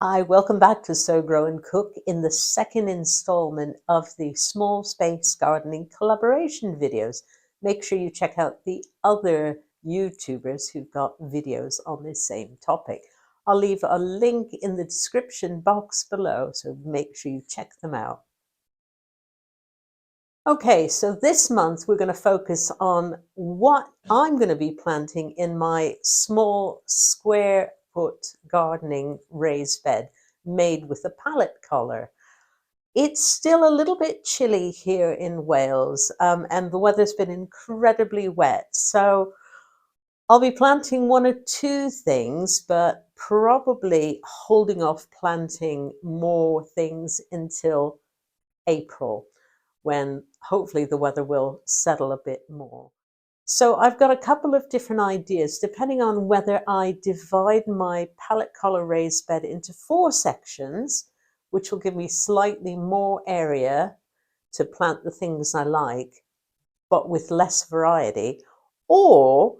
Hi, welcome back to Sow, Grow and Cook in the second installment of the Small Space Gardening collaboration videos. Make sure you check out the other YouTubers who've got videos on this same topic. I'll leave a link in the description box below, so make sure you check them out. Okay, so this month we're going to focus on what I'm going to be planting in my small square foot gardening raised bed made with a pallet collar. It's still a little bit chilly here in Wales, and the weather's been incredibly wet. So I'll be planting one or two things, but probably holding off planting more things until April, when hopefully the weather will settle a bit more. So I've got a couple of different ideas depending on whether I divide my pallet collar raised bed into 4 sections, which will give me slightly more area to plant the things I like, but with less variety, or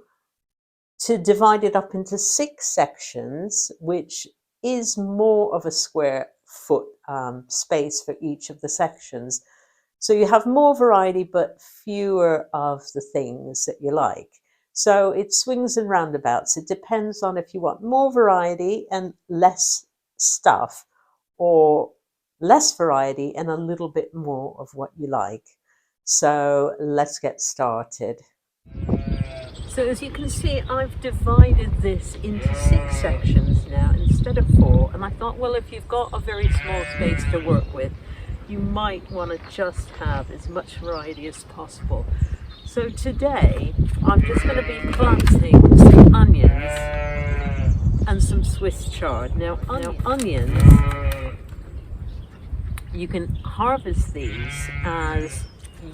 to divide it up into 6 sections, which is more of a square foot space for each of the sections. So you have more variety, but fewer of the things that you like. So it swings and roundabouts. It depends on if you want more variety and less stuff, or less variety and a little bit more of what you like. So let's get started. So as you can see, I've divided this into 6 sections now instead of 4. And I thought, well, if you've got a very small space to work with, you might want to just have as much variety as possible. So today, I'm just going to be planting some onions and some Swiss chard. Now onions, you can harvest these as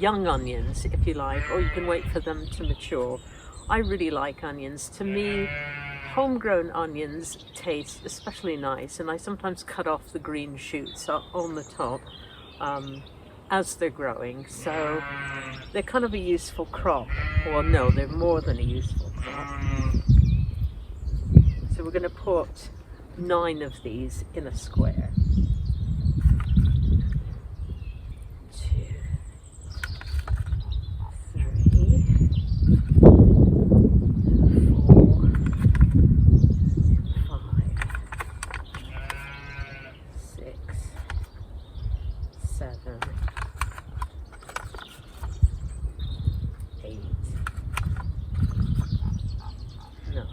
young onions if you like, or you can wait for them to mature. I really like onions. To me, homegrown onions taste especially nice, and I sometimes cut off the green shoots on the top as they're growing. So they're kind of a useful crop. Well, no, they're more than a useful crop. So we're going to put 9 of these in a square. 2, 3, 4, 5, 6, 7, 8, 9.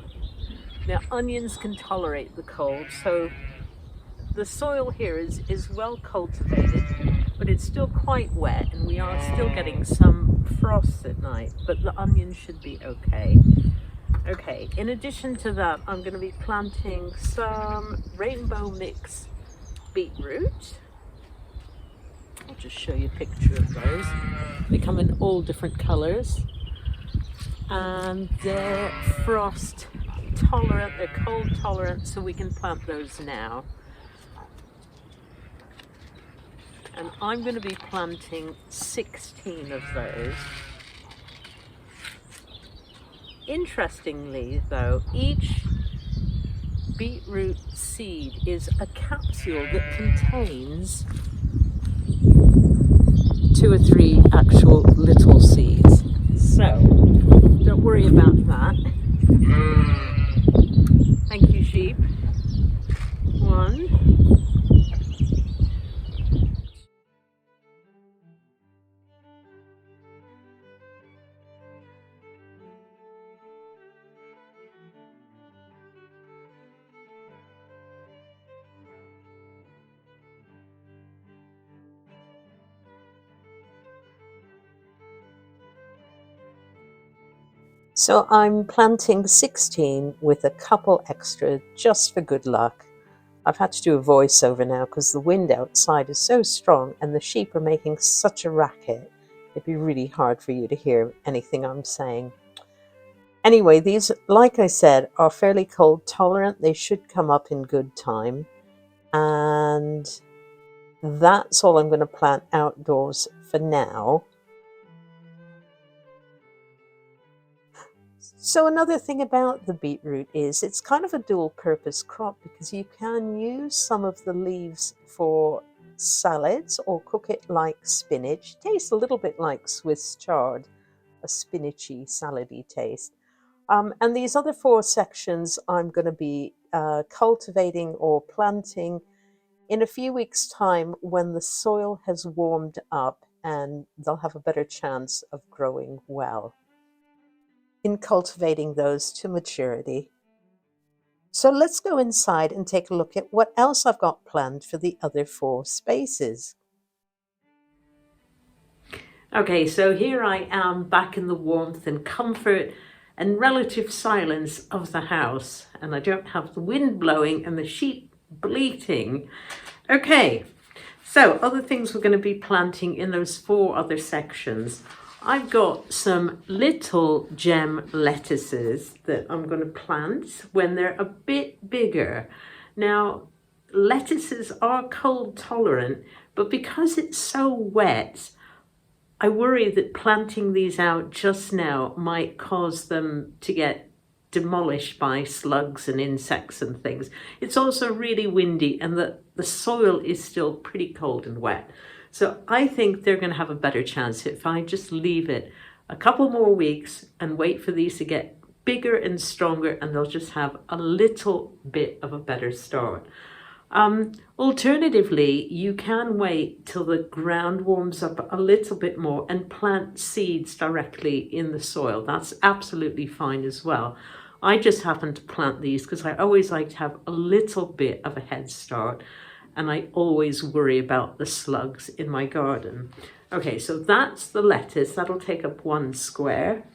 Now onions can tolerate the cold, so the soil here is well cultivated, but it's still quite wet and we are still getting some frost at night, but the onions should be okay. Okay, in addition to that, I'm going to be planting some rainbow mix beetroot. I'll just show you a picture of those. They come in all different colors, and they're frost tolerant, they're cold tolerant, so we can plant those now. And I'm going to be planting 16 of those. Interestingly though, each beetroot seed is a capsule that contains 2 or 3 actual little seeds. So don't worry about that. Thank you, sheep. 1. So I'm planting 16 with a couple extra just for good luck. I've had to do a voiceover now because the wind outside is so strong and the sheep are making such a racket. It'd be really hard for you to hear anything I'm saying. Anyway, these, like I said, are fairly cold tolerant. They should come up in good time. And that's all I'm going to plant outdoors for now. So another thing about the beetroot is it's kind of a dual purpose crop because you can use some of the leaves for salads or cook it like spinach. Tastes a little bit like Swiss chard, a spinachy, salady taste. And these other four sections I'm going to be cultivating or planting in a few weeks' time when the soil has warmed up and they'll have a better chance of growing well in cultivating those to maturity. So let's go inside and take a look at what else I've got planned for the other four spaces. Okay, so here I am back in the warmth and comfort and relative silence of the house, and I don't have the wind blowing and the sheep bleating. Okay, so other things we're going to be planting in those four other sections. I've got some little gem lettuces that I'm going to plant when they're a bit bigger. Now, lettuces are cold tolerant, but because it's so wet, I worry that planting these out just now might cause them to get demolished by slugs and insects and things. It's also really windy and the soil is still pretty cold and wet. So I think they're going to have a better chance if I just leave it a couple more weeks and wait for these to get bigger and stronger, and they'll just have a little bit of a better start. Alternatively, you can wait till the ground warms up a little bit more and plant seeds directly in the soil. That's absolutely fine as well. I just happen to plant these because I always like to have a little bit of a head start, and I always worry about the slugs in my garden. Okay, so that's the lettuce. That'll take up 1 square.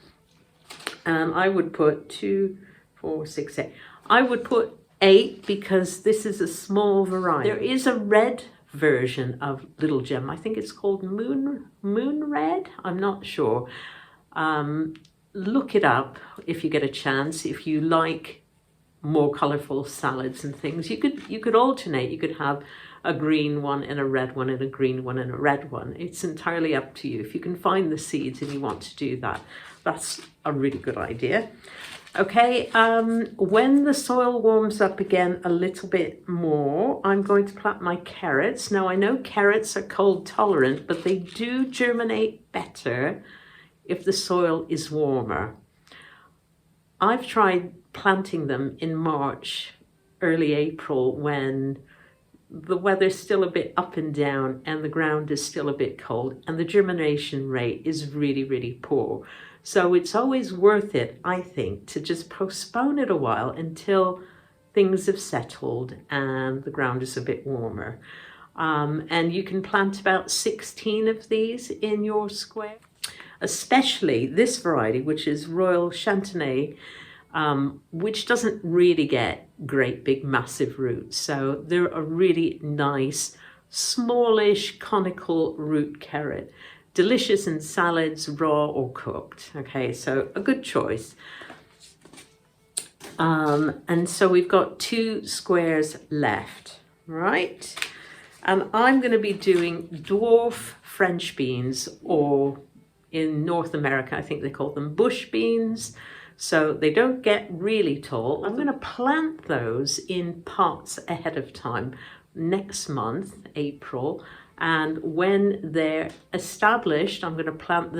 And I would put 2, 4, 6, 8. I would put 8 because this is a small variety. There is a red version of Little Gem. I think it's called Moon Red. I'm not sure. Look it up if you get a chance. If you like more colorful salads and things, you could alternate. You could have a green one and a red one and a green one and a red one. It's entirely up to you. If you can find the seeds and you want to do that, that's a really good idea. Okay, when the soil warms up again a little bit more, I'm going to plant my carrots. Now I know carrots are cold tolerant, but they do germinate better if the soil is warmer. I've tried planting them in March, early April, when the weather's still a bit up and down and the ground is still a bit cold and the germination rate is really, really poor. So it's always worth it, I think, to just postpone it a while until things have settled and the ground is a bit warmer. And you can plant about 16 of these in your square. Especially this variety, which is Royal Chantenay, which doesn't really get great big massive roots. So they're a really nice, smallish, conical root carrot. Delicious in salads, raw or cooked. Okay, so a good choice. And so we've got 2 squares left, right? And I'm going to be doing dwarf French beans, or in North America, I think they call them bush beans. So they don't get really tall. I'm going to plant those in pots ahead of time next month, April. And when they're established, I'm going to plant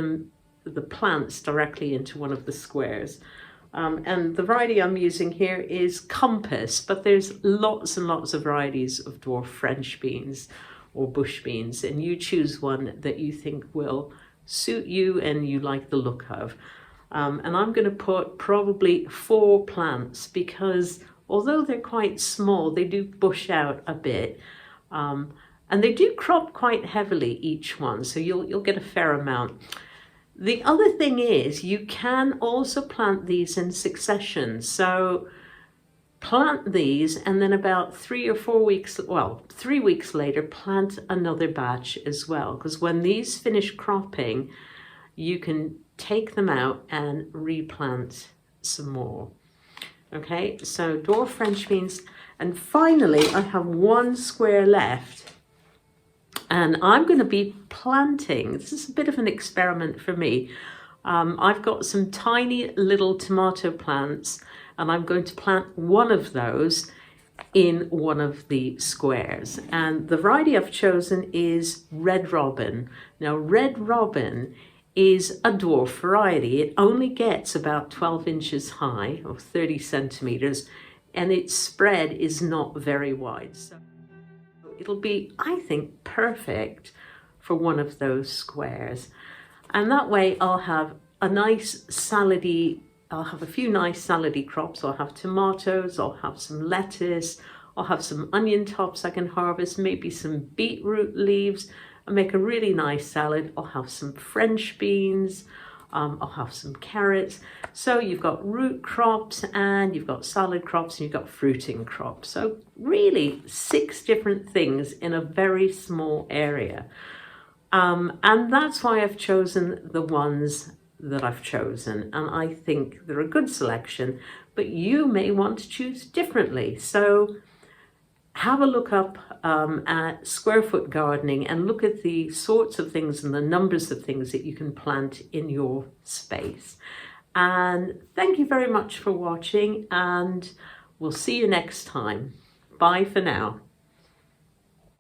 the plants directly into one of the squares. And the variety I'm using here is Compass, but there's lots and lots of varieties of dwarf French beans or bush beans, and you choose one that you think will suit you and you like the look of. And I'm going to put probably 4 plants because although they're quite small, they do bush out a bit. And they do crop quite heavily, each one, so you'll get a fair amount. The other thing is you can also plant these in succession. So plant these and then about 3 or 4 weeks, well, 3 weeks later, plant another batch as well. Because when these finish cropping, you can take them out and replant some more. Okay, so dwarf French beans. And finally, I have 1 square left. And I'm going to be planting, this is a bit of an experiment for me, I've got some tiny little tomato plants, and I'm going to plant one of those in one of the squares. And the variety I've chosen is Red Robin. Now, Red Robin is a dwarf variety. It only gets about 12 inches high, or 30 centimeters, and its spread is not very wide. So it'll be, I think, perfect for one of those squares. And that way I'll have a nice salady, I'll have a few nice salady crops. I'll have tomatoes, I'll have some lettuce, I'll have some onion tops I can harvest, maybe some beetroot leaves, and make a really nice salad. I'll have some French beans, I'll have some carrots. So you've got root crops, and you've got salad crops, and you've got fruiting crops. So really 6 different things in a very small area. And that's why I've chosen the ones that I've chosen. And I think they're a good selection, but you may want to choose differently. So have a look up at square foot gardening and look at the sorts of things and the numbers of things that you can plant in your space. And thank you very much for watching, and we'll see you next time. Bye for now.